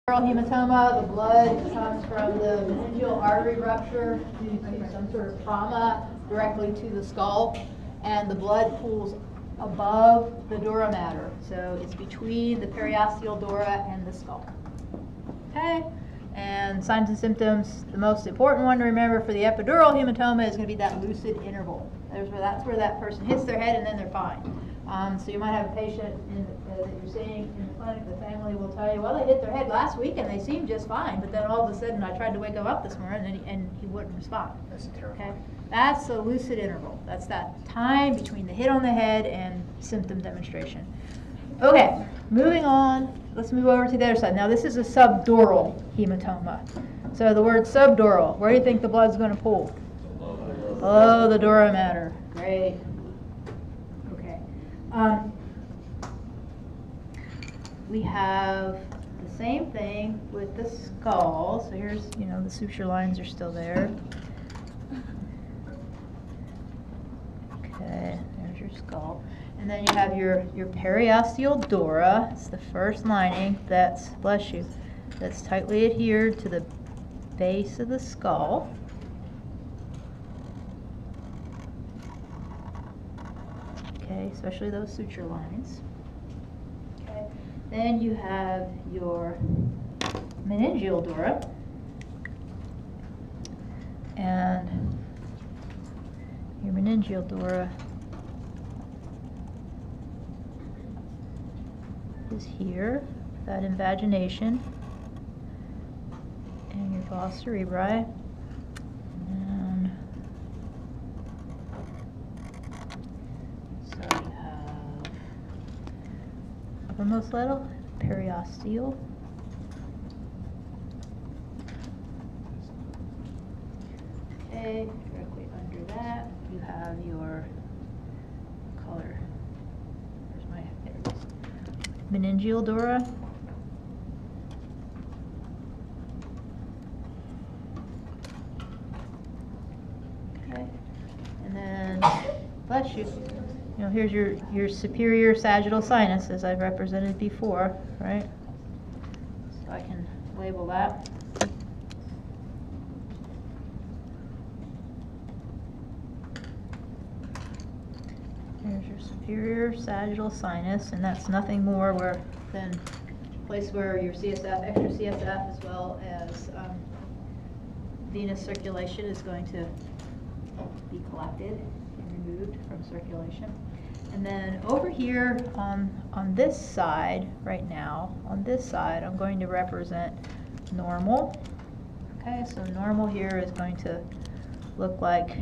Hematoma, the blood comes from the meningeal artery rupture due to some sort of trauma directly to the skull, and the blood pools above the dura mater. So it's between the periosteal dura and the skull. Okay? And signs and symptoms, the most important one to remember for the epidural hematoma is going to be that lucid interval. That's where that person hits their head and then they're fine. So you might have a patient that you're seeing in the clinic, the family will tell you, well, they hit their head last week and they seemed just fine, but then all of a sudden I tried to wake him up this morning and he wouldn't respond. That's terrifying. Okay? That's a lucid interval. That's that time between the hit on the head and symptom demonstration. Okay, moving on. Let's move over to the other side. Now this is a subdural hematoma. So the word subdural, where do you think the blood's going to pool? Below the dura mater. Great. Okay. We have the same thing with the skull. So here's, the suture lines are still there. Okay, there's your skull. And then you have your periosteal dura. It's the first lining that's, bless you, that's tightly adhered to the base of the skull. Okay, especially those suture lines. Okay. Then you have your meningeal dura. And your meningeal dura is here, that invagination, and your vas cerebri. And so you have uppermost level, periosteal. Okay, directly under that you have your color. Where's my, there it is. Meningeal dura. Okay, and then, bless you. Here's your superior sagittal sinus, as I've represented before, right? So I can label that. There's your superior sagittal sinus, and that's nothing more than a place where your CSF, extra CSF, as well as venous circulation is going to be collected and removed from circulation. And then over here on this side, right now, on this side, I'm going to represent normal. Okay, so normal here is going to look like,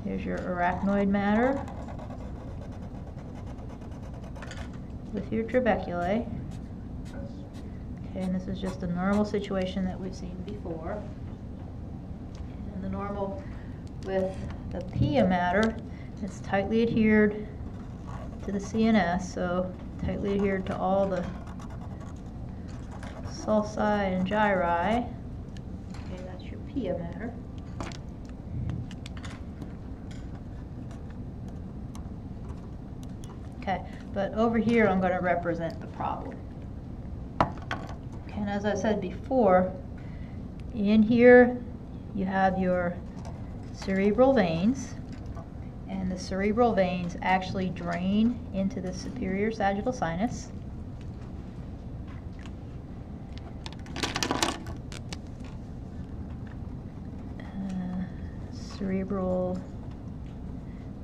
here's your arachnoid matter with your trabeculae. Okay, and this is just a normal situation that we've seen before. And the normal with the pia matter, it's tightly adhered to the CNS, so tightly adhered to all the sulci and gyri. Okay, that's your pia matter. Okay, but over here I'm going to represent the problem. Okay, and as I said before, in here you have your cerebral veins, and the cerebral veins actually drain into the superior sagittal sinus. Cerebral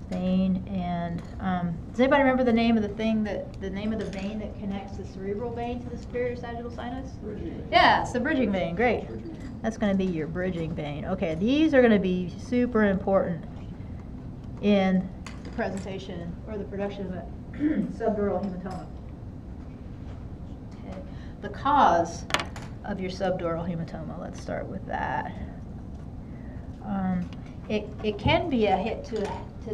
vein, and does anybody remember the name of the vein that connects the cerebral vein to the superior sagittal sinus? Bridging vein. Yeah, it's the bridging vein. Great. That's going to be your bridging vein. Okay, these are going to be super important in the presentation or the production of a subdural hematoma. Okay. The cause of your subdural hematoma, let's start with that. It can be a hit to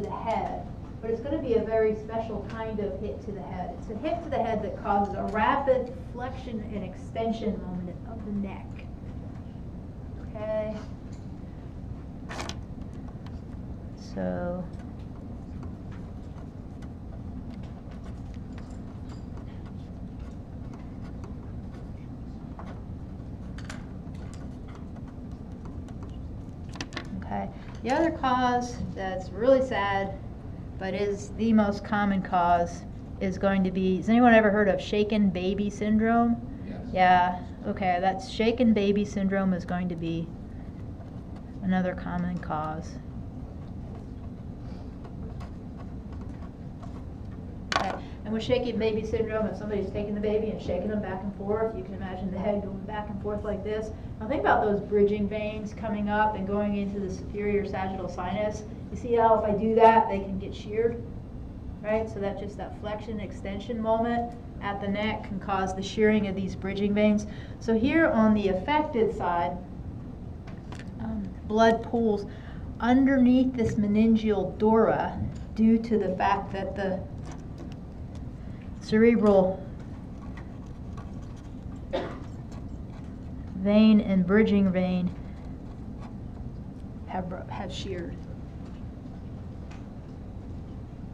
the head, but it's going to be a very special kind of hit to the head. It's a hit to the head that causes a rapid flexion and extension movement of the neck. Okay. So The other cause that's really sad, but is the most common cause, is going to be, has anyone ever heard of shaken baby syndrome? Yes. Yeah, okay, that's shaken baby syndrome is going to be another common cause. Okay. And with shaken baby syndrome, if somebody's taking the baby and shaking them back and forth, you can imagine the head going back and forth like this. Now think about those bridging veins coming up and going into the superior sagittal sinus. You see how if I do that, they can get sheared, right? So that's just that flexion extension moment at the neck can cause the shearing of these bridging veins. So here on the affected side, blood pools underneath this meningeal dura due to the fact that the cerebral vein and bridging vein have sheared.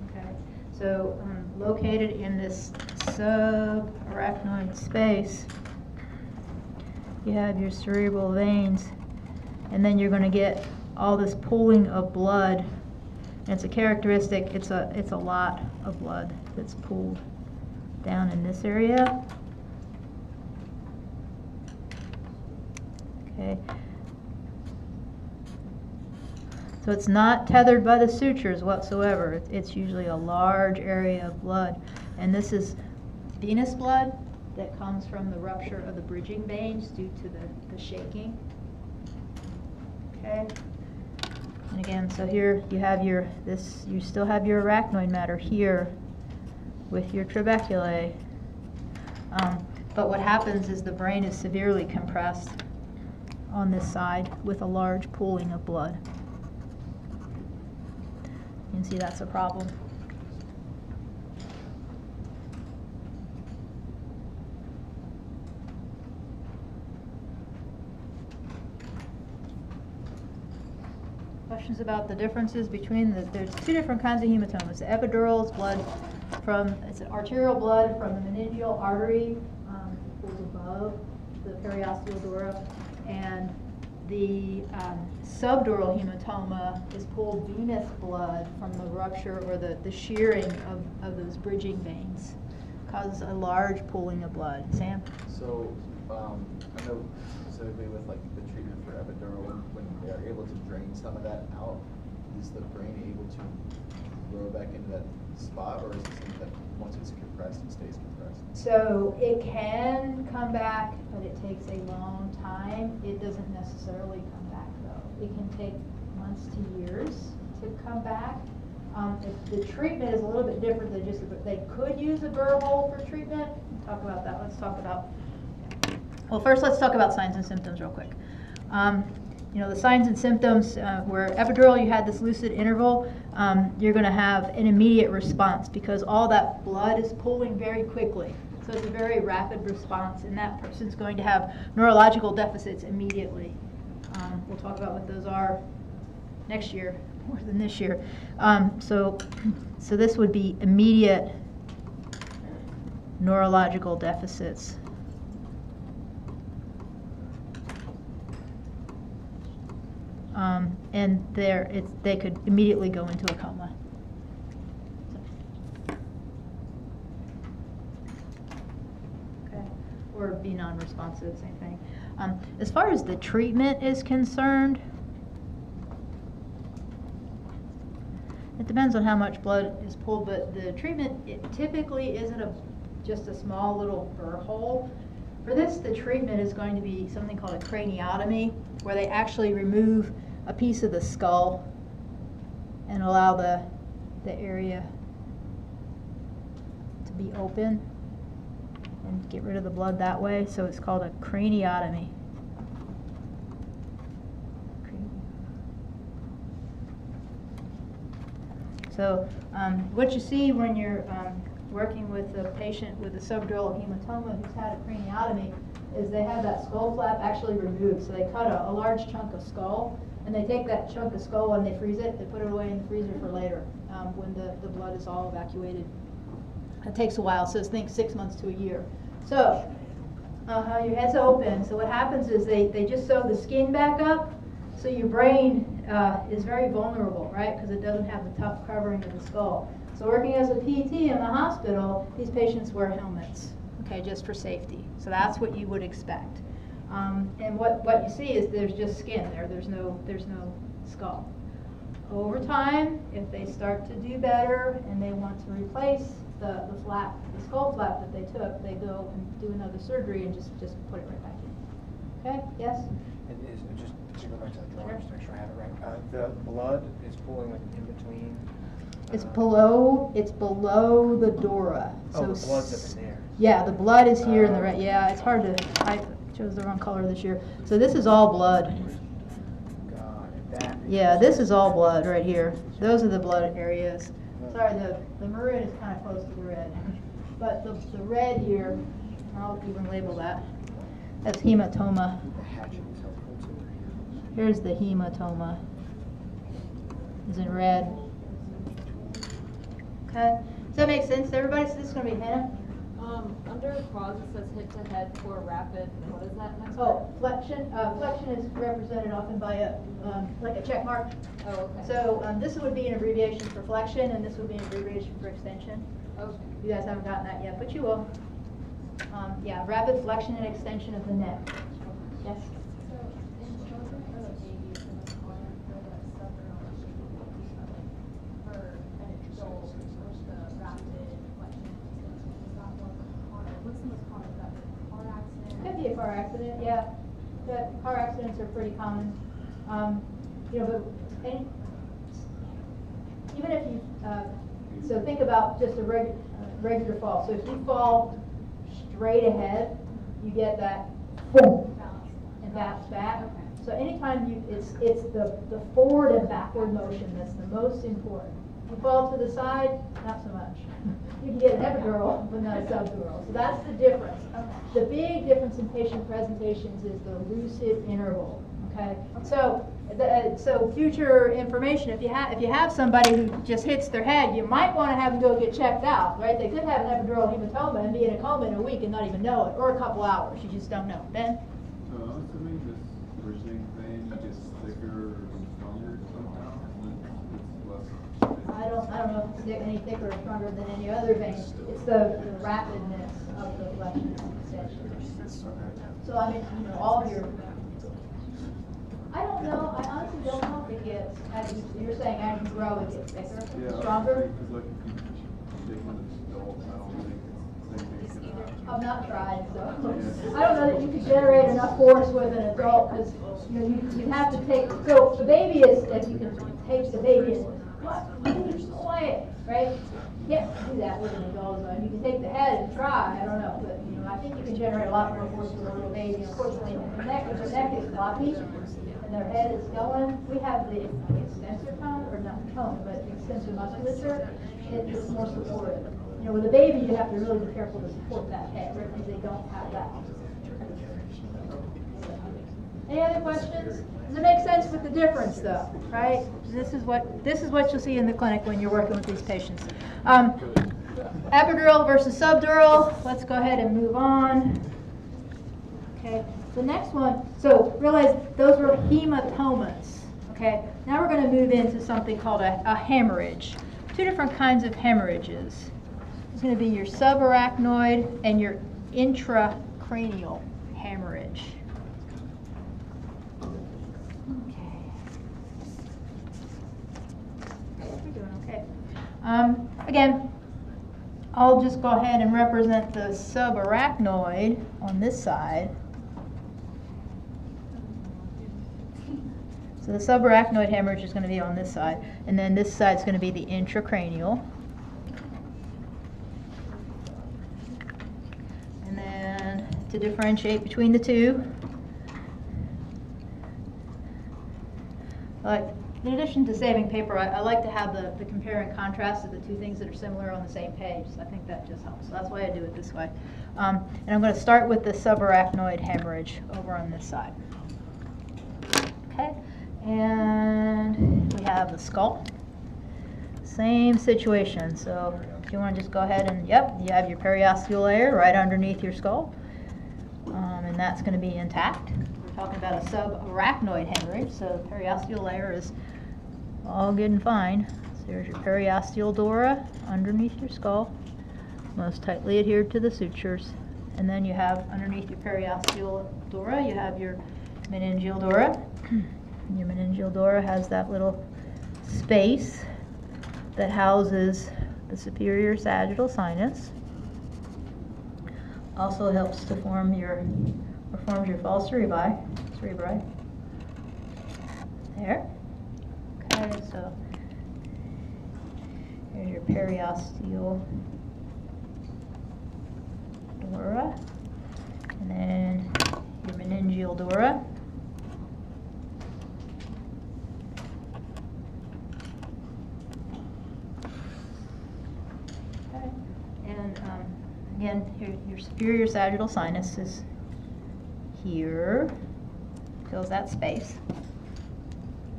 Okay, so located in this subarachnoid space, you have your cerebral veins, and then you're going to get all this pooling of blood. And it's a characteristic. It's a lot of blood that's pooled down in this area. Okay. So it's not tethered by the sutures whatsoever. It's usually a large area of blood. And this is venous blood that comes from the rupture of the bridging veins due to the shaking. Okay. And again, so here you have you still have your arachnoid matter here with your trabeculae. But what happens is the brain is severely compressed on this side with a large pooling of blood. You can see that's a problem. Questions about the differences between there's two different kinds of hematomas. The epidural is blood it's arterial blood from the meningeal artery, pools above the periosteal dura, and the subdural hematoma is pooled venous blood from the rupture or the shearing of those bridging veins. Causes a large pooling of blood. Sam? So, I know specifically with like the treatment for epidural, when they're able to drain some of that out, is the brain able to grow back into that spot, or is it something that once it's compressed, it stays compressed? So it can come back, but it takes a long time. It doesn't necessarily come back though. It can take months to years to come back. If the treatment is a little bit different than just, they could use a burr hole for treatment. We'll talk about that. Well, first let's talk about signs and symptoms real quick. The signs and symptoms, where epidural, you had this lucid interval, you're going to have an immediate response because all that blood is pooling very quickly. So it's a very rapid response, and that person's going to have neurological deficits immediately. We'll talk about what those are next year, more than this year. So this would be immediate neurological deficits. And they could immediately go into a coma. Okay, or be non-responsive, same thing. As far as the treatment is concerned, it depends on how much blood is pulled, but the treatment, it typically isn't just a small little burr hole. For this, the treatment is going to be something called a craniotomy, where they actually remove a piece of the skull and allow the area to be open and get rid of the blood that way. So it's called a craniotomy. So what you see when you're working with a patient with a subdural hematoma who's had a craniotomy is they have that skull flap actually removed. So they cut a large chunk of skull, and they take that chunk of skull and they freeze it. They put it away in the freezer for later when the blood is all evacuated. It takes a while, so think 6 months to a year. So your head's open. So what happens is they just sew the skin back up, so your brain is very vulnerable, right? Because it doesn't have the tough covering of the skull. So working as a PT in the hospital, these patients wear helmets, okay, just for safety. So that's what you would expect. And what you see is there's just skin there. There's no skull. Over time, if they start to do better and they want to replace the skull flap that they took, they go and do another surgery and just put it right back in. Okay? Yes? And just to go back to the drawing, just to make sure I have it right. The blood is pooling like in between. It's below the dura. Oh, the blood's up in there. Yeah, the blood is here in the red. Yeah, it's hard to. I chose the wrong color this year. So this is all blood. Yeah, this is all blood right here. Those are the blood areas. Sorry, the maroon is kind of close to the red. But the red here, I'll even label that. That's hematoma. Here's the hematoma. It's in red. Okay. Does that make sense to everybody? So this is going to be Hannah. Under cause it says hit to head for rapid. What is that next? Oh, flexion. Flexion is represented often by a like a check mark. Oh, okay. So this would be an abbreviation for flexion, and this would be an abbreviation for extension. Okay. You guys haven't gotten that yet, but you will. Yeah, rapid flexion and extension of the neck. Yes. So in children or the babies in the collar for the subdural for an adult with the rapid flexion is that more common? What's the most common? Is that a car accident? Could be a car accident, yeah. But car accidents are pretty common. But even if you, so think about just a regular fall. So if you fall straight ahead, you get that boom and bounce back. Okay. So anytime it's the forward and backward motion that's the most important. If you fall to the side, not so much. You can get an epidural, but not a subdural. So that's the difference. Okay. The big difference in patient presentations is the lucid interval. Okay. So future information. If you have somebody who just hits their head, you might want to have them go get checked out. Right? They could have an epidural hematoma and be in a coma in a week and not even know it, or a couple hours. You just don't know. Ben. So I'm assuming this bruising thing gets thicker and stronger somehow, and it's less. I don't know if it's any thicker or stronger than any other vein. It's the rapidness of the flexion extension. So I mean, all of your. I don't know. I honestly don't know if it gets. You're saying as you grow, it gets thicker, stronger. Because like if you take one of the adults, I don't think it's the same thing. I've not tried, so I don't know that you could generate enough force with an adult because you have to take. So the baby is if you can take the baby and boy, right? You can't do that with an adult. You can take the head and try. I don't know, but I think you can generate a lot more force with a little baby. Unfortunately, if the neck is floppy and their head is going, we have the extensor tone, or not tone, but extensor musculature. It's more supportive. With a baby, you have to really be careful to support that head, right? Because they don't have that. Any other questions? Does it make sense with the difference, though? Right? This is what you'll see in the clinic when you're working with these patients. Epidural versus subdural. Let's go ahead and move on. Okay. The next one. So realize those were hematomas. Okay. Now we're going to move into something called a hemorrhage. Two different kinds of hemorrhages. It's going to be your subarachnoid and your intracranial hemorrhage. Okay. We're doing okay. Again, I'll just go ahead and represent the subarachnoid on this side. So the subarachnoid hemorrhage is going to be on this side, and then this side is going to be the intracranial. And then to differentiate between the two, in addition to saving paper, I like to have the compare and contrast of the two things that are similar on the same page. So I think that just helps. So that's why I do it this way. And I'm going to start with the subarachnoid hemorrhage over on this side. Okay. And we have the skull. Same situation. So if you want to just go ahead and, yep, you have your periosteal layer right underneath your skull. And that's going to be intact. we're talking about a subarachnoid hemorrhage, so the periosteal layer is all good and fine. So there's your periosteal dura underneath your skull, most tightly adhered to the sutures. And then you have underneath your periosteal dura, you have your meningeal dura. Your meningeal dura has that little space that houses the superior sagittal sinus. Also helps to forms your false cerebri. There. Okay, so here's your periosteal dura, and then your meningeal dura. Okay, and again, your superior sagittal sinus is here, fills that space,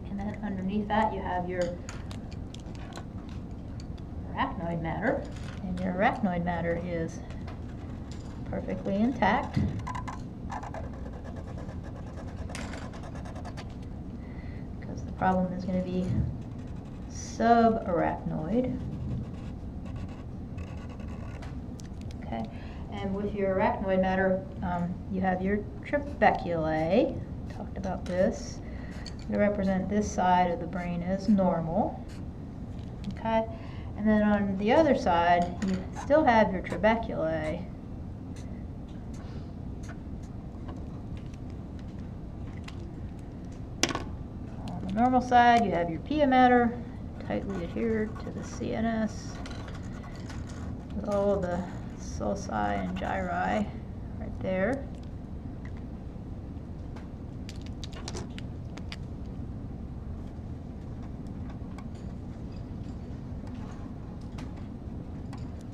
and then underneath that you have your arachnoid matter, and your arachnoid matter is perfectly intact. Because the problem is going to be subarachnoid. Okay, and with your arachnoid matter, you have your trabeculae. Talked about this. They represent this side of the brain as normal. Okay, and then on the other side, you still have your trabeculae. On the normal side, you have your pia mater, tightly adhered to the CNS, with all the sulci and gyri right there.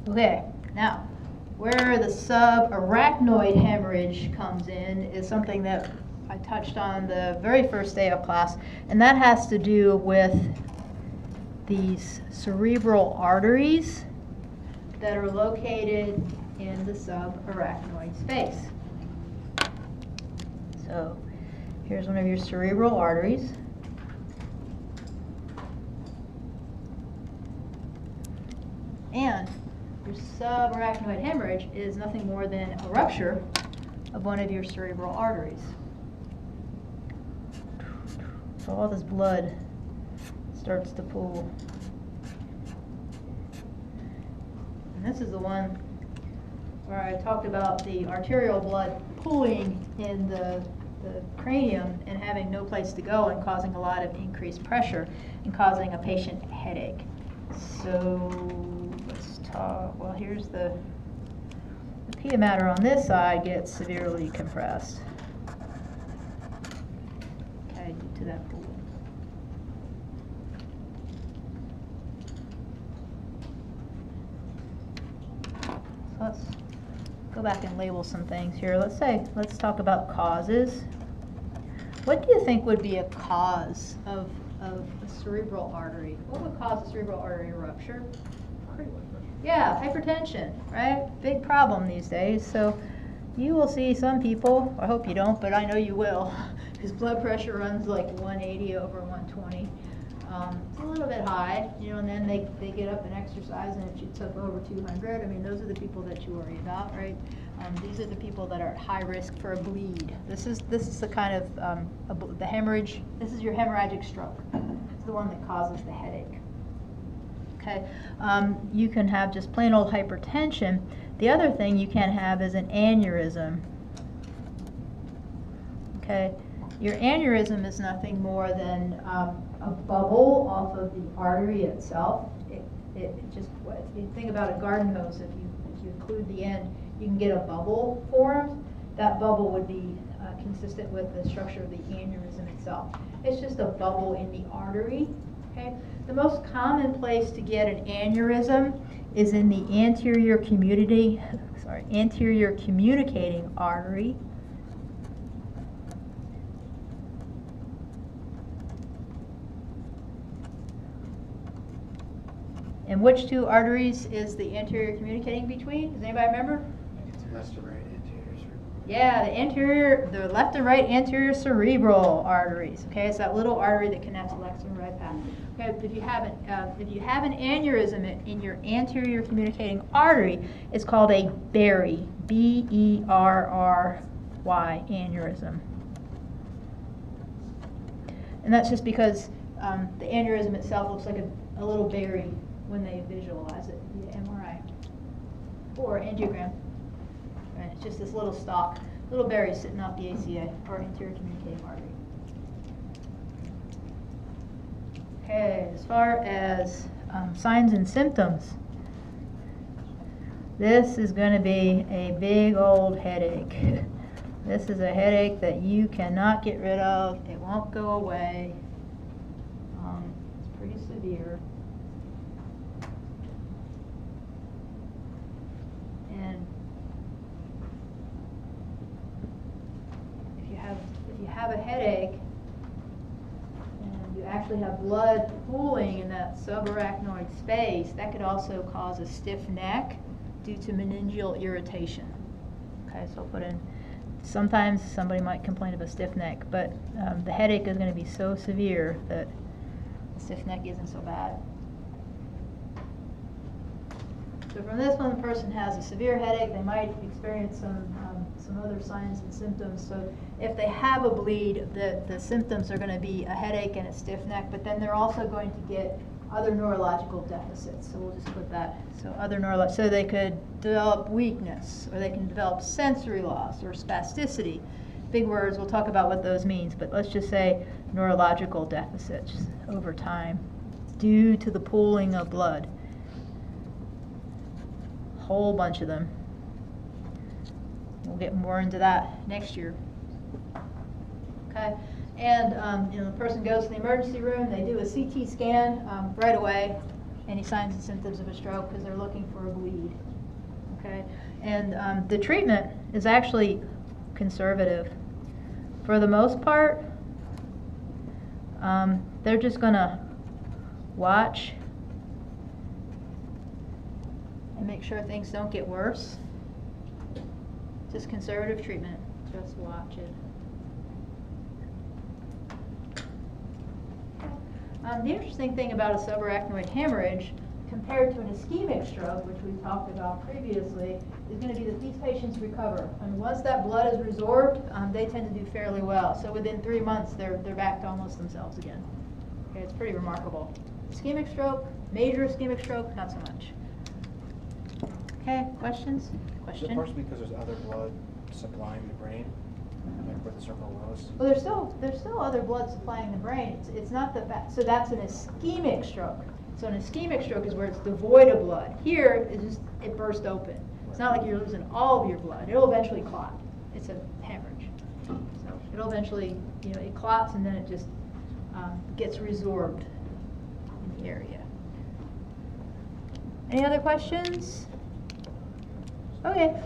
Okay, now where the subarachnoid hemorrhage comes in is something that I touched on the very first day of class, and that has to do with these cerebral arteries that are located in the subarachnoid space. So here's one of your cerebral arteries. And your subarachnoid hemorrhage is nothing more than a rupture of one of your cerebral arteries. So all this blood starts to pool. And this is the one where I talked about the arterial blood pooling in the cranium and having no place to go and causing a lot of increased pressure and causing a patient headache. So let's talk, well, here's the pia mater on this side gets severely compressed. Okay, due to that pool. So let's go back and label some things here. Let's talk about causes. What do you think would be a cause of a cerebral artery? What would cause a cerebral artery rupture? Yeah, hypertension, right? Big problem these days. So you will see some people, I hope you don't, but I know you will, whose blood pressure runs like 180 over 120. It's a little bit high, you know, and then they get up and exercise and it shoots up over 200. I mean, those are the people that you worry about, right? These are the people that are at high risk for a bleed. This is the kind of the hemorrhage. This is your hemorrhagic stroke. It's the one that causes the headache. Okay, you can have just plain old hypertension. The other thing you can have is an aneurysm. Okay, your aneurysm is nothing more than a bubble off of the artery itself. It just, if you think about a garden hose, if you include the end, you can get a bubble formed. That bubble would be consistent with the structure of the aneurysm itself. It's just a bubble in the artery. Okay, the most common place to get an aneurysm is in the anterior communicating artery. And which two arteries is the anterior communicating between? Does anybody remember? It's left to right, anterior cerebral. Yeah, the left and right anterior cerebral arteries. Okay, it's that little artery that connects the left and right path. Okay, if you have an aneurysm in your anterior communicating artery, it's called a berry. B-E-R-R-Y aneurysm. And that's just because the aneurysm itself looks like a little berry when they visualize it via MRI or angiogram. Right, it's just this little stalk, little berry sitting off the ACA, or anterior communicating artery. Okay, as far as signs and symptoms, this is going to be a big old headache. This is a headache that you cannot get rid of. It won't go away. It's pretty severe. And if you have a headache and you actually have blood pooling in that subarachnoid space, that could also cause a stiff neck due to meningeal irritation. Okay, so I'll put in, sometimes somebody might complain of a stiff neck, but the headache is going to be so severe that the stiff neck isn't so bad. So from this one, the person has a severe headache. They might experience some other signs and symptoms. So if they have a bleed, the symptoms are going to be a headache and a stiff neck, but then they're also going to get other neurological deficits. So we'll just put that. So other neurological. So they could develop weakness, or they can develop sensory loss or spasticity. Big words. We'll talk about what those means, but let's just say neurological deficits over time due to the pooling of blood. Whole bunch of them. We'll get more into that next year. Okay, and the person goes to the emergency room. They do a CT scan right away. Any signs and symptoms of a stroke, because they're looking for a bleed. Okay, and the treatment is actually conservative. For the most part, they're just gonna watch and make sure things don't get worse. Just conservative treatment. Just watch it. The interesting thing about a subarachnoid hemorrhage compared to an ischemic stroke, which we talked about previously, is going to be that these patients recover. And once that blood is resorbed, they tend to do fairly well. So within 3 months, they're back to almost themselves again. Okay, it's pretty remarkable. Ischemic stroke, major ischemic stroke, not so much. Okay, questions? Is it partially because there's other blood supplying the brain, like where the circle was? Well, there's still other blood supplying the brain. It's not the fact. So that's an ischemic stroke. So an ischemic stroke is where it's devoid of blood. Here, it burst open. It's not like you're losing all of your blood. It'll eventually clot. It's a hemorrhage. So it'll eventually, it clots and then it just gets resorbed in the area. Any other questions? Okay,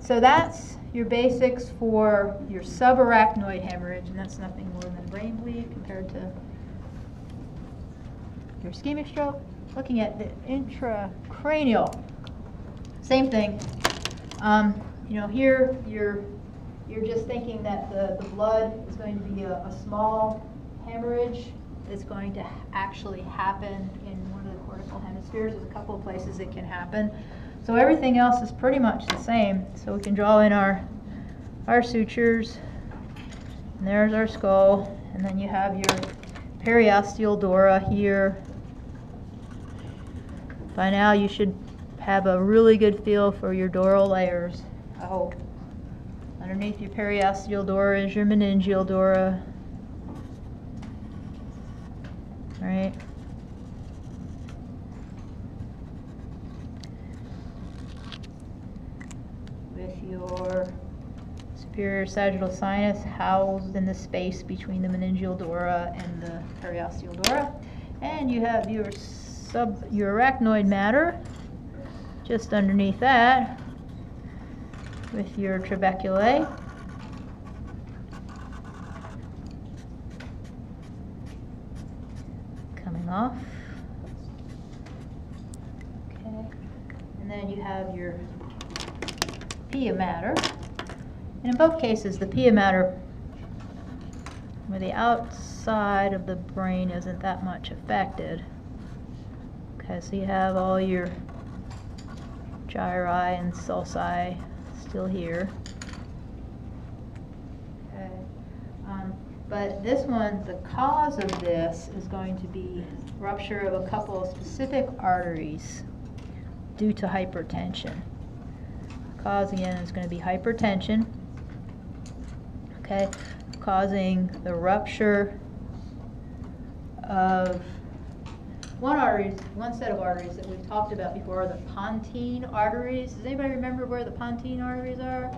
so that's your basics for your subarachnoid hemorrhage, and that's nothing more than brain bleed compared to your ischemic stroke. Looking at the intracranial, same thing. Here you're just thinking that the blood is going to be a small hemorrhage that's going to actually happen in one of the cortical hemispheres. There's a couple of places it can happen. So everything else is pretty much the same. So we can draw in our sutures, and there's our skull, and then you have your periosteal dura here. By now you should have a really good feel for your dural layers, I hope. Underneath your periosteal dura is your meningeal dura. All right. With your superior sagittal sinus housed in the space between the meningeal dura and the periosteal dura. And you have your arachnoid matter just underneath that with your trabeculae. Coming off. Okay. And then you have your pia mater And in both cases, the pia mater, where the outside of the brain isn't that much affected. Okay, so you have all your gyri and sulci still here. Okay, but this one, the cause of this is going to be rupture of a couple of specific arteries due to hypertension. Cause again is going to be hypertension. Okay, causing the rupture of one set of arteries that we've talked about before, the pontine arteries. Does anybody remember where the pontine arteries are?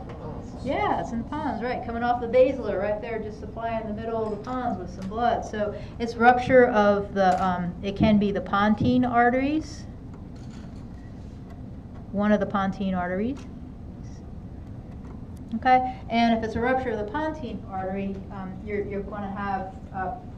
Yeah, it's in the pons, right, coming off the basilar right there, just supplying the middle of the pons with some blood. So it's rupture of the, it can be the pontine arteries, one of the pontine arteries. Okay, and if it's a rupture of the pontine artery, you're going to have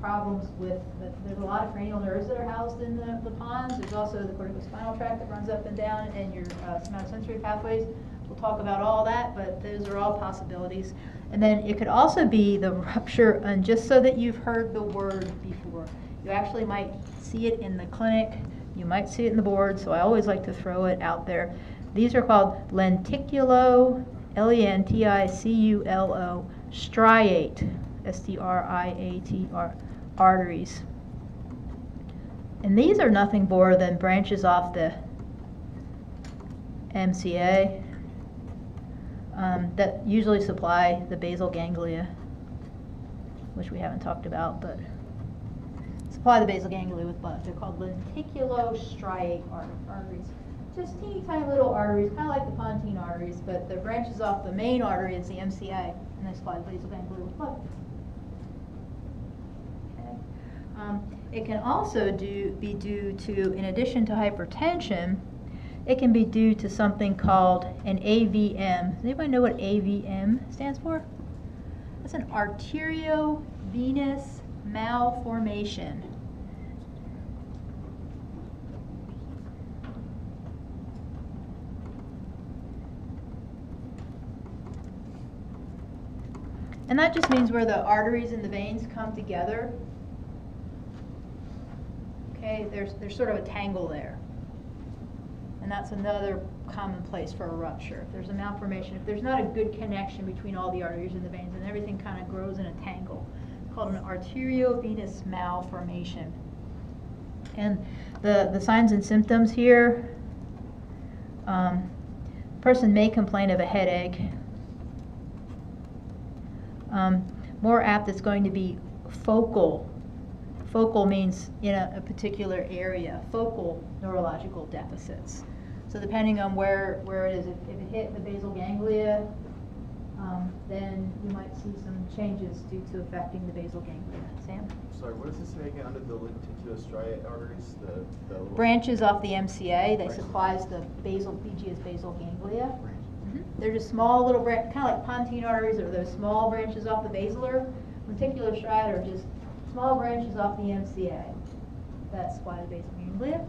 problems with, there's a lot of cranial nerves that are housed in the pons. There's also the corticospinal tract that runs up and down, and your somatosensory pathways. We'll talk about all that, but those are all possibilities. And then it could also be the rupture, and just so that you've heard the word before, you actually might see it in the clinic, you might see it in the board, so I always like to throw it out there. These are called lenticulo, L-E-N-T-I-C-U-L-O, striate, S-T-R-I-A-T-R, arteries. And these are nothing more than branches off the MCA that usually supply the basal ganglia, which we haven't talked about, but supply the basal ganglia with blood. They're called lenticulostriate arteries. Just teeny tiny little arteries, kind of like the pontine arteries, but they're branches off the main artery is the MCA, and they supply the basal ganglia with blood. Okay. It can also be due to, in addition to hypertension, it can be due to something called an AVM. Does anybody know what AVM stands for? That's an arteriovenous malformation. And that just means where the arteries and the veins come together. Okay, there's sort of a tangle there. And that's another common place for a rupture. If there's a malformation, if there's not a good connection between all the arteries and the veins, and everything kind of grows in a tangle. It's called an arteriovenous malformation. And the signs and symptoms here, person may complain of a headache. More apt, it's going to be focal. Focal means in a particular area, focal neurological deficits. So depending on where it is, if it hit the basal ganglia, then you might see some changes due to affecting the basal ganglia. Sam? Sorry, what does this say again under the lenticulostriate arteries? The little Branches off the MCA, they supplies the basal, BG is basal ganglia. They're just small little branches, kind of like pontine arteries, or those small branches off the basilar. Lenticulostriate are just small branches off the MCA. That's why the basal ganglia.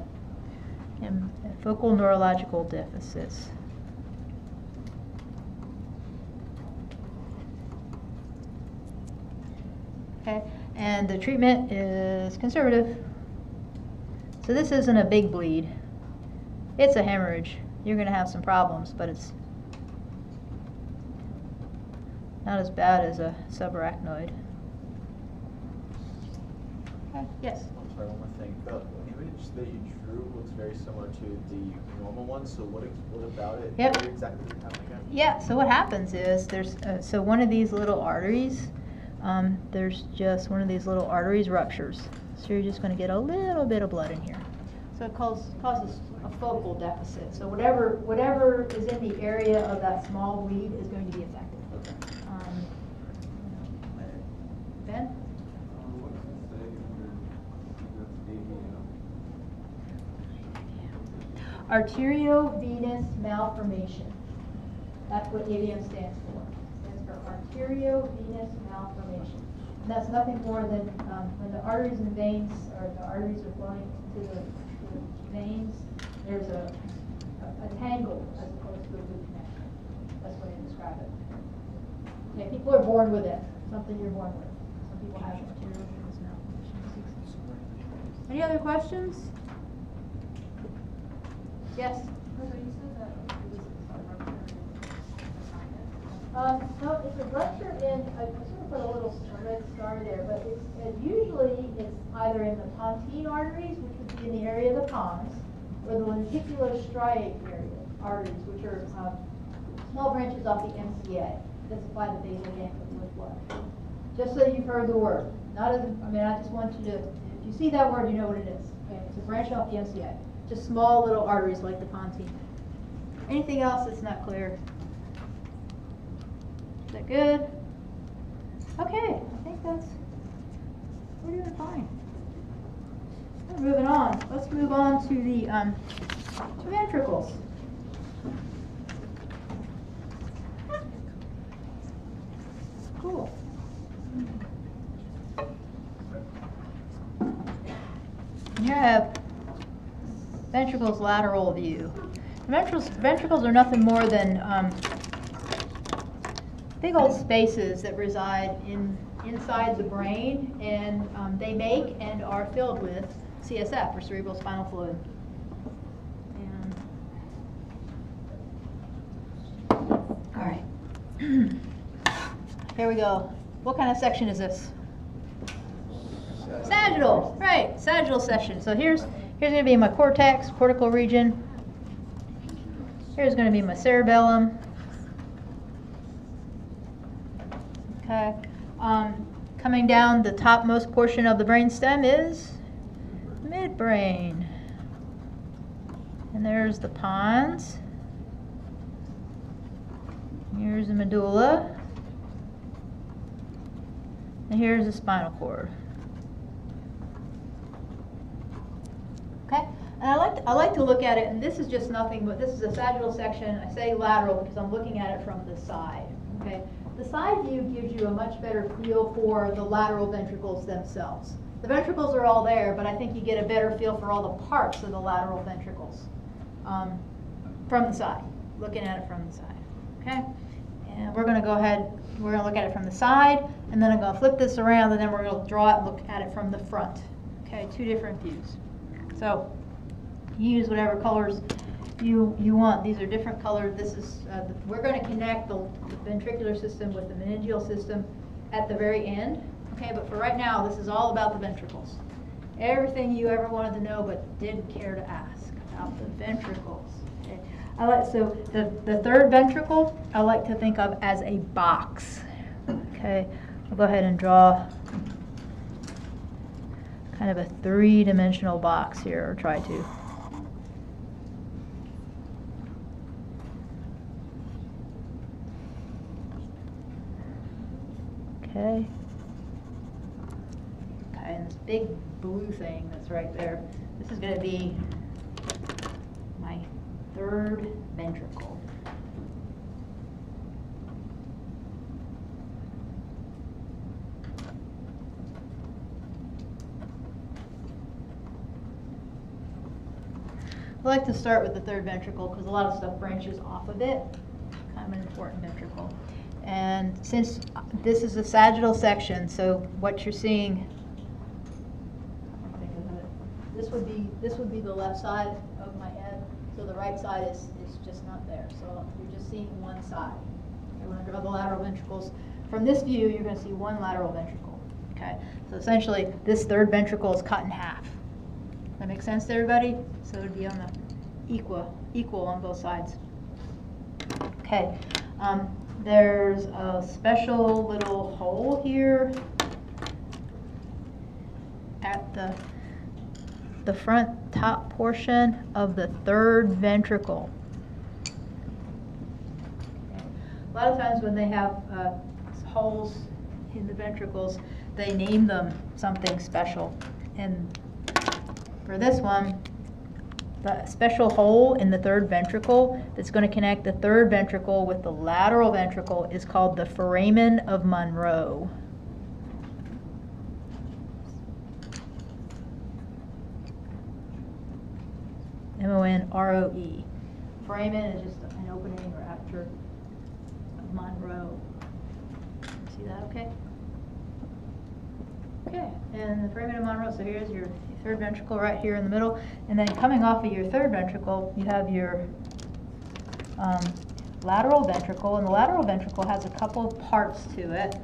And focal neurological deficits. Okay, and the treatment is conservative. So this isn't a big bleed. It's a hemorrhage. You're going to have some problems, but it's not as bad as a subarachnoid. Okay, yes? I'm sorry, one more thing. The image that you drew looks very similar to the normal one, so what about it? Yep. What exactly is happening again? Yeah, so what happens is there's, so one of these little arteries, there's just one of these little arteries ruptures. So you're just going to get a little bit of blood in here. So it causes a focal deficit. So whatever is in the area of that small bleed is going to be affected. Okay. Ben? What does it say under, that's AVM? Arteriovenous malformation. That's what AVM stands for. It stands for arteriovenous malformation. And that's nothing more than when the arteries and veins, or the arteries are flowing to the veins, there's a tangle as opposed to a good connection. That's the way I describe it. Okay, people are born with it, something you're born with. Some people have it too. Any other questions? Yes? So you said that it was a rupture in the sinus? No, it's a rupture in, I sort of put a little red star there, but usually it's either in the pontine arteries, which would be in the area of the pons, or the lenticulostriate arteries, which are small branches off the MCA that supply the basal ganglia with blood. Just so you've heard the word. Not as, I just want you to, if you see that word, you know what it is. Okay, it's a branch off the MCA. Just small little arteries like the pontine. Anything else that's not clear? Is that good? Okay, I think we're doing fine. Moving on. Let's move on to the ventricles. Cool. Here I have ventricles lateral view. Ventricles are nothing more than big old spaces that reside inside the brain, and they make and are filled with CSF, or cerebral spinal fluid. And all right, here we go. What kind of section is this? Sagittal, right? Sagittal section. So here's going to be my cortex, cortical region. Here's going to be my cerebellum. Okay. Coming down the topmost portion of the brainstem is midbrain. And there's the pons. Here's the medulla. And here's the spinal cord. Okay? And I like to look at it, and this is just nothing but, this is a sagittal section. I say lateral because I'm looking at it from the side. Okay? The side view gives you a much better feel for the lateral ventricles themselves. The ventricles are all there, but I think you get a better feel for all the parts of the lateral ventricles from the side, looking at it from the side. Okay? And we're going to go ahead, we're going to look at it from the side, and then I'm going to flip this around, and then we're going to draw it and look at it from the front. Okay, two different views. So you use whatever colors you want. These are different colors. This is we're going to connect the ventricular system with the meningeal system at the very end. Okay, but for right now, this is all about the ventricles. Everything you ever wanted to know but didn't care to ask about the ventricles. Okay. So the third ventricle I like to think of as a box. Okay, I'll go ahead and draw kind of a three-dimensional box here, or try to. Okay. Okay, and this big blue thing that's right there, this is going to be my third ventricle. I like to start with the third ventricle because a lot of stuff branches off of it. Kind of an important ventricle. And since this is a sagittal section, so what you're seeing, this would be the left side of my head. So the right side is just not there. So you're just seeing one side. Okay, when I draw the lateral ventricles, from this view, you're going to see one lateral ventricle. Okay, so essentially, this third ventricle is cut in half. That make sense to everybody? So it would be on the equal on both sides. Okay. There's a special little hole here at the front top portion of the third ventricle. Okay. A lot of times when they have holes in the ventricles, they name them something special. And for this one, the special hole in the third ventricle that's going to connect the third ventricle with the lateral ventricle is called the foramen of Monroe. M-O-N-R-O-E. Foramen is just an opening or aperture of Monroe. Is that okay? Okay, and the foramen Monroe, so here's your third ventricle right here in the middle, and then coming off of your third ventricle, you have your lateral ventricle, and the lateral ventricle has a couple of parts to it.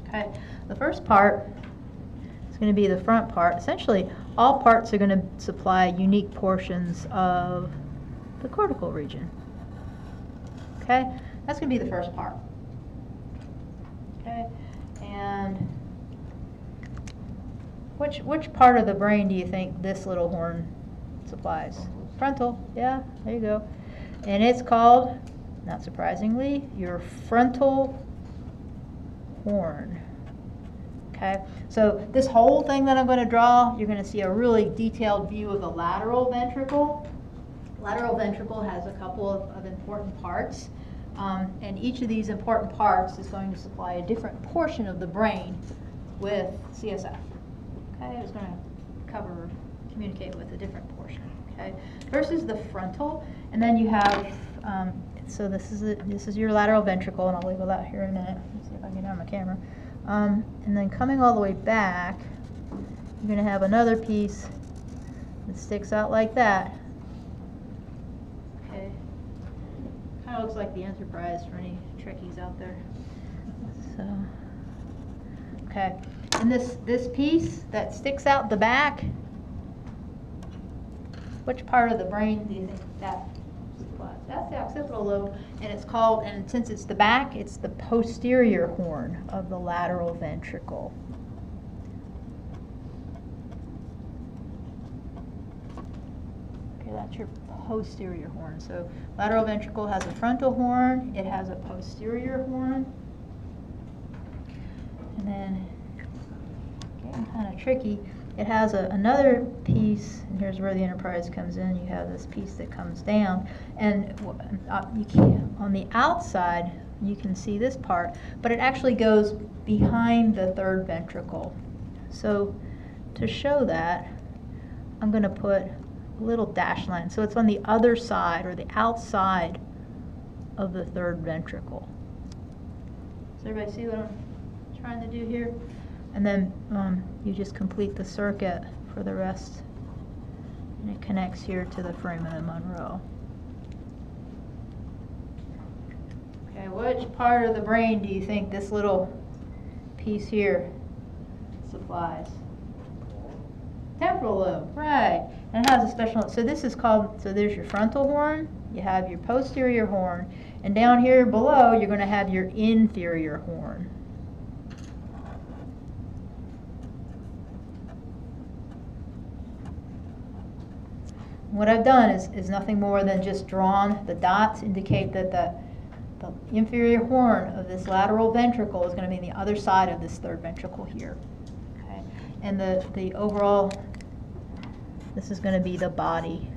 Okay, the first part is going to be the front part. Essentially, all parts are going to supply unique portions of the cortical region. Okay, that's going to be the first part. Okay, and which part of the brain do you think this little horn supplies? Frontal, yeah, there you go. And it's called, not surprisingly, your frontal horn. Okay, so this whole thing that I'm going to draw, you're going to see a really detailed view of the lateral ventricle. Lateral ventricle has a couple of important parts, and each of these important parts is going to supply a different portion of the brain with CSF. Okay, it's going to communicate with a different portion. Okay, first is the frontal, and then you have, so this is your lateral ventricle, and I'll label that here in a minute. Let's see if I can get it on my camera. And then coming all the way back, you're going to have another piece that sticks out like that. Okay, kind of looks like the Enterprise for any Trekkies out there. So, okay, and this piece that sticks out the back, which part of the brain do you think that supplies? That's the occipital lobe, and it's called, and since it's the back, it's the posterior horn of the lateral ventricle. Okay, that's your posterior horn. So lateral ventricle has a frontal horn, it has a posterior horn, and then, getting kind of tricky, it has another piece, and here's where the Enterprise comes in. You have this piece that comes down, and on the outside you can see this part, but it actually goes behind the third ventricle. So to show that, I'm going to put a little dash line. So it's on the other side, or the outside of the third ventricle. Does everybody see what I'm trying to do here? And then you just complete the circuit for the rest, and it connects here to the foramen Monroe. Okay, which part of the brain do you think this little piece here supplies? Temporal lobe, right. And it has a special, so this is called, so there's your frontal horn, you have your posterior horn, and down here below you're going to have your inferior horn. What I've done is nothing more than just drawn the dots, indicate that the inferior horn of this lateral ventricle is going to be on the other side of this third ventricle here. Okay, and the overall, this is going to be the body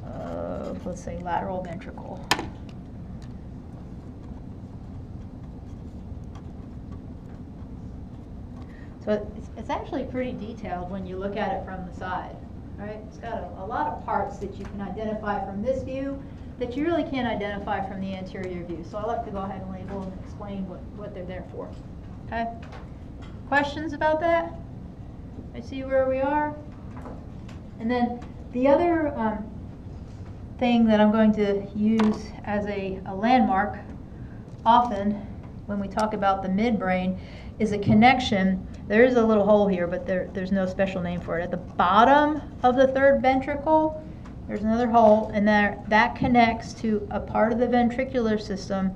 of, let's say, lateral ventricle. So it's actually pretty detailed when you look at it from the side. Right? It's got a lot of parts that you can identify from this view that you really can't identify from the anterior view. So I like to go ahead and label and explain what they're there for. Okay? Questions about that? I see where we are. And then the other thing that I'm going to use as a landmark often when we talk about the midbrain is a connection. There is a little hole here, but there's no special name for it. At the bottom of the third ventricle, there's another hole, and that connects to a part of the ventricular system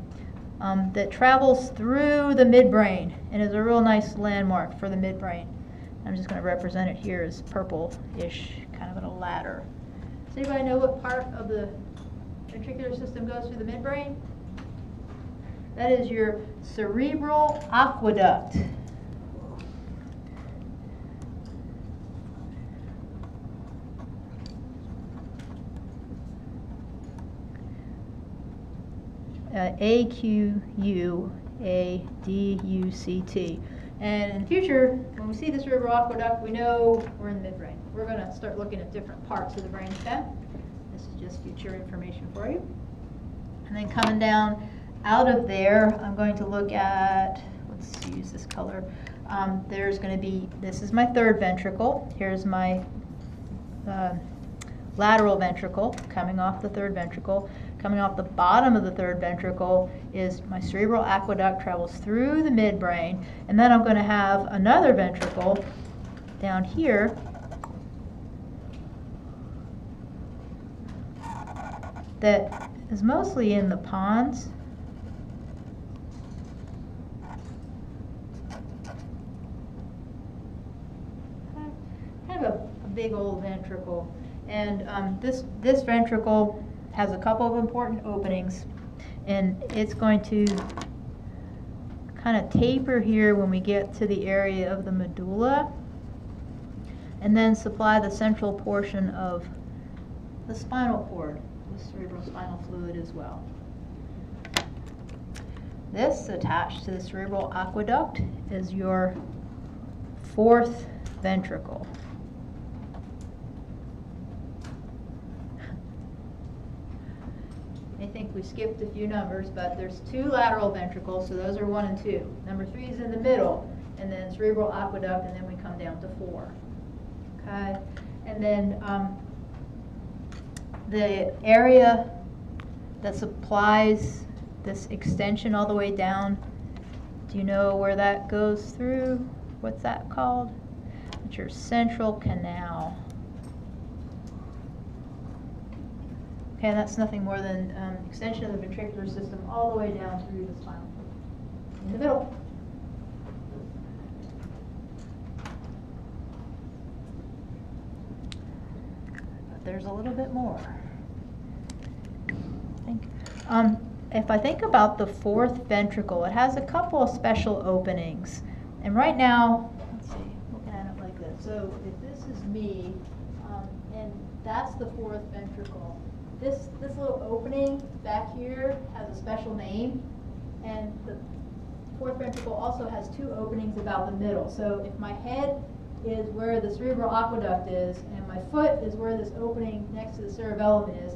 that travels through the midbrain and is a real nice landmark for the midbrain. I'm just going to represent it here as purple-ish, kind of in a ladder. Does anybody know what part of the ventricular system goes through the midbrain? That is your cerebral aqueduct. A-Q-U-A-D-U-C-T. And in the future, when we see the cerebral aqueduct, we know we're in the midbrain. We're going to start looking at different parts of the brainstem. This is just future information for you. And then coming down out of there, I'm going to look at, let's use this color. There's going to be, this is my third ventricle. Here's my lateral ventricle coming off the third ventricle. Coming off the bottom of the third ventricle is my cerebral aqueduct, travels through the midbrain, and then I'm going to have another ventricle down here that is mostly in the pons. Kind of a big old ventricle. And this ventricle has a couple of important openings, and it's going to kind of taper here when we get to the area of the medulla, and then supply the central portion of the spinal cord with cerebrospinal fluid as well. This, attached to the cerebral aqueduct, is your fourth ventricle. I think we skipped a few numbers, but there's 2 lateral ventricles, so those are 1 and 2. Number 3 is in the middle, and then cerebral aqueduct, and then we come down to 4. Okay, and then the area that supplies this extension all the way down, do you know where that goes through? What's that called? It's your central canal. Okay, and that's nothing more than extension of the ventricular system all the way down through the spinal cord. In the middle. But there's a little bit more. If I think about the fourth ventricle, it has a couple of special openings. And right now, let's see, looking at it like this. So if this is me, and that's the fourth ventricle. This little opening back here has a special name, and the fourth ventricle also has 2 openings about the middle. So if my head is where the cerebral aqueduct is, and my foot is where this opening next to the cerebellum is,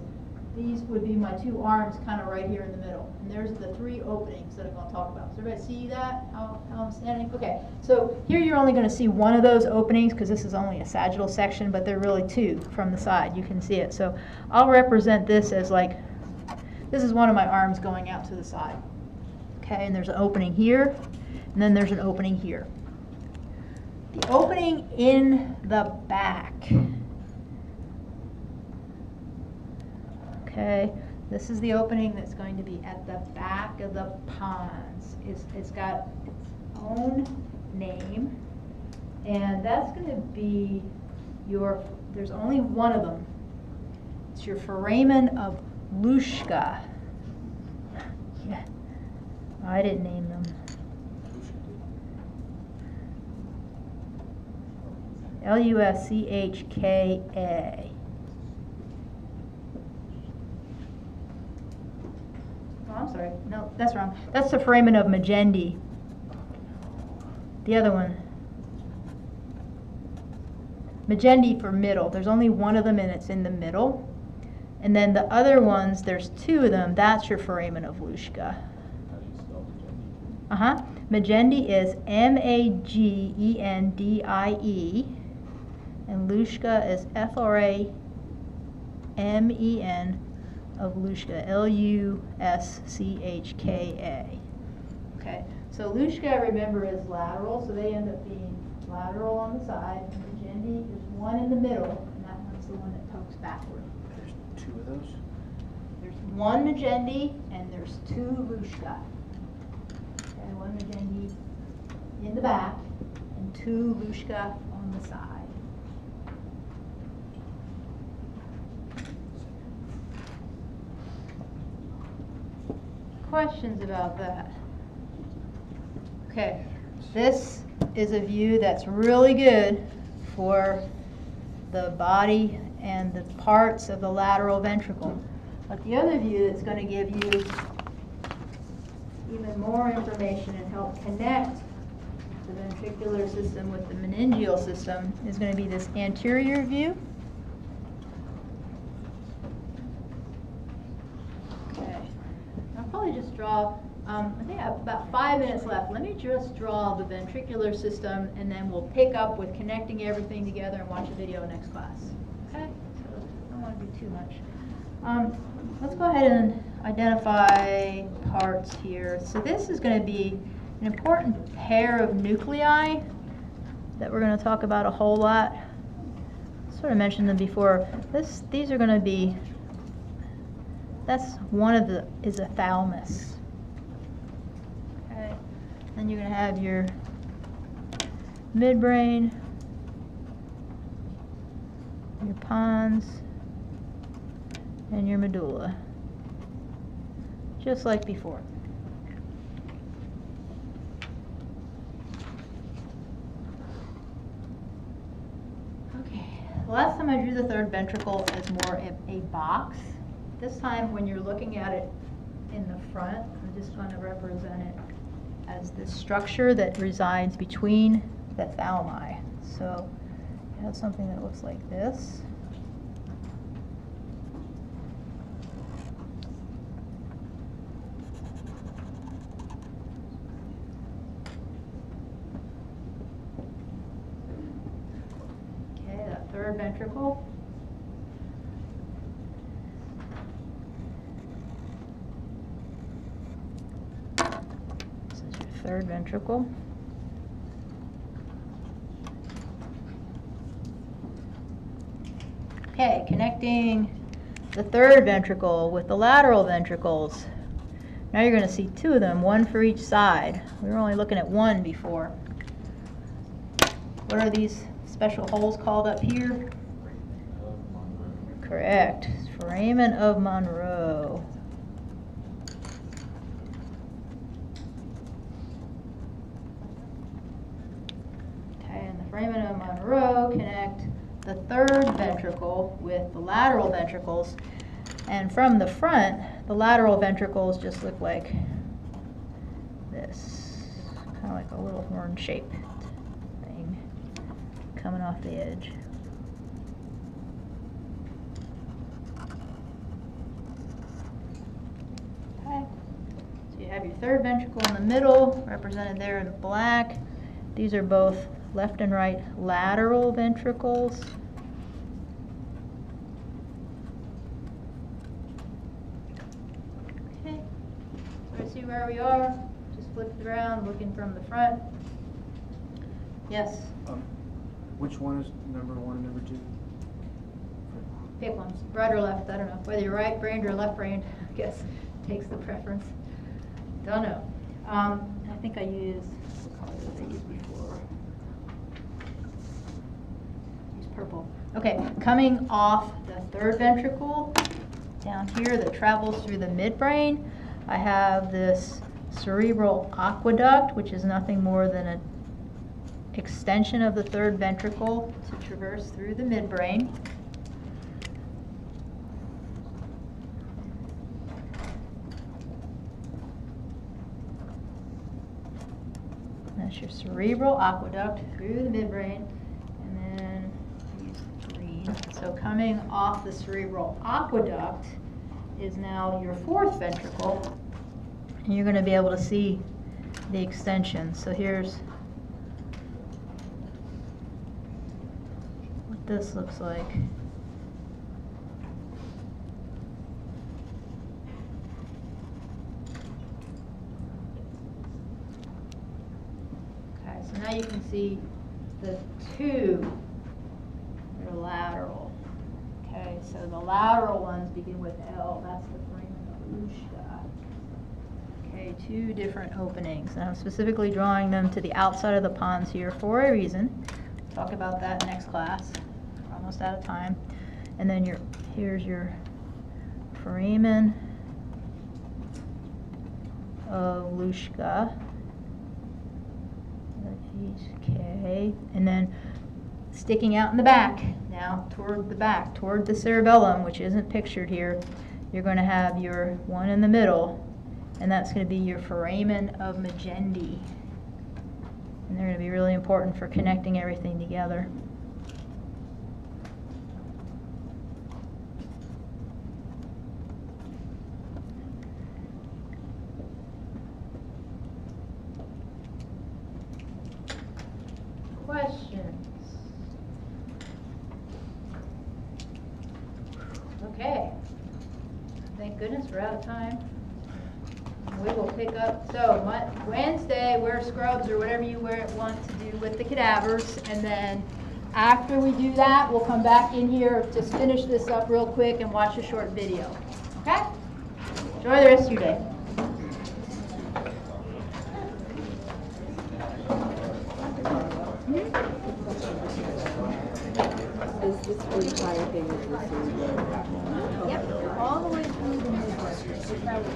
these would be my 2 arms kind of right here in the middle. And there's the 3 openings that I'm going to talk about. Does everybody see that, how I'm standing? Okay, so here you're only going to see one of those openings because this is only a sagittal section, but they're really 2 from the side. You can see it. So I'll represent this as like, this is one of my arms going out to the side. Okay, and there's an opening here, and then there's an opening here. The opening in the back. Okay, this is the opening that's going to be at the back of the pons. It's got its own name, and that's going to be your, there's only one of them. It's your foramen of Luschka. Yeah, I didn't name them. Luschka. I'm sorry, no, that's wrong. That's the foramen of Meninges. The other one. Meninges for middle. There's only one of them and it's in the middle. And then the other ones, there's 2 of them. That's your foramen of Luschka. How do you spell Meninges? Meninges is Magendie. And Luschka is Foramen of Luschka, Luschka. Okay, so Luschka, remember, is lateral, so they end up being lateral on the side. Meninges is one in the middle, and that one's the one that pokes backward. There's 2 of those? There's 1 Meninges and there's 2 Luschka. Okay, 1 Meninges in the back and 2 Luschka on the side. Questions about that? Okay, this is a view that's really good for the body and the parts of the lateral ventricle. But the other view that's going to give you even more information and help connect the ventricular system with the meningeal system is going to be this anterior view. Okay, I'll probably just draw, I think I have about 5 minutes left. Let me just draw the ventricular system, and then we'll pick up with connecting everything together and watch a video next class. Okay? So I don't want to do too much. Let's go ahead and identify parts here. So this is going to be an important pair of nuclei that we're going to talk about a whole lot. Sort of mentioned them before. These are going to be, that's one of the, is a thalamus. Okay. Then you're going to have your midbrain, your pons, and your medulla, just like before. Okay, the last time I drew the third ventricle as more of a box. This time when you're looking at it in the front, I'm just going to represent it as this structure that resides between the thalami. So you have something that looks like this. Third ventricle. This is your third ventricle. Okay, connecting the third ventricle with the lateral ventricles. Now you're going to see two of them, one for each side. We were only looking at one before. What are these special holes called up here? Correct. Foramen of Monroe. Okay, and the foramen of Monroe connect the third ventricle with the lateral ventricles. And from the front, the lateral ventricles just look like this. Kind of like a little horn-shaped thing coming off the edge. Okay, so you have your third ventricle in the middle, represented there in black. These are both left and right lateral ventricles. Okay, so to see where we are, just flip it around, looking from the front. Yes? Which one is number 1 and number 2? Pick one, right or left, I don't know. Whether you're right-brained or left-brained, I guess, takes the preference. Don't know. I think I used, what color did I use before? Use purple. Okay, coming off the third ventricle, down here that travels through the midbrain, I have this cerebral aqueduct, which is nothing more than an extension of the third ventricle to traverse through the midbrain. That's your cerebral aqueduct through the midbrain, and then I use green. So coming off the cerebral aqueduct is now your fourth ventricle, and you're going to be able to see the extension. So here's what this looks like. Okay, so now you can see the two that are lateral. Okay, so the lateral ones begin with L. That's the foramen of Luschka. Okay, two different openings. And I'm specifically drawing them to the outside of the pons here for a reason. We'll talk about that next class. We're almost out of time. And then here's your foramen of Luschka. Okay, and then sticking out in the back, now toward the back, toward the cerebellum, which isn't pictured here, you're going to have your one in the middle, and that's going to be your foramen of Magendie. And they're going to be really important for connecting everything together. thank goodness we're out of time. We will pick up, so Wednesday, wear scrubs or whatever you want to do with the cadavers. And then after we do that, we'll come back in here, just finish this up real quick and watch a short video. Okay? Enjoy the rest of your day. Is this entire thing is the same day? Yep, all the way through the middle.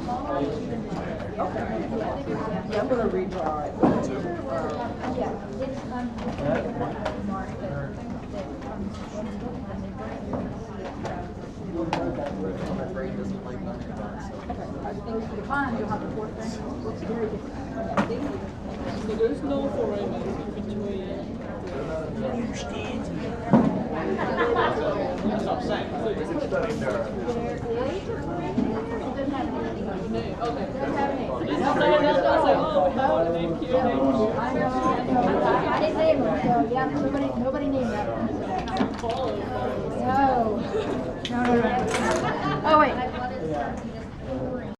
All the way through the middle. Okay. Yeah, I'm gonna redraw it. Yeah, it's My brain doesn't like that. things for the pond, you'll have the fourth thing. Looks very different. So there's no foreign between. I didn't name them, so yeah, nobody named that. No. No.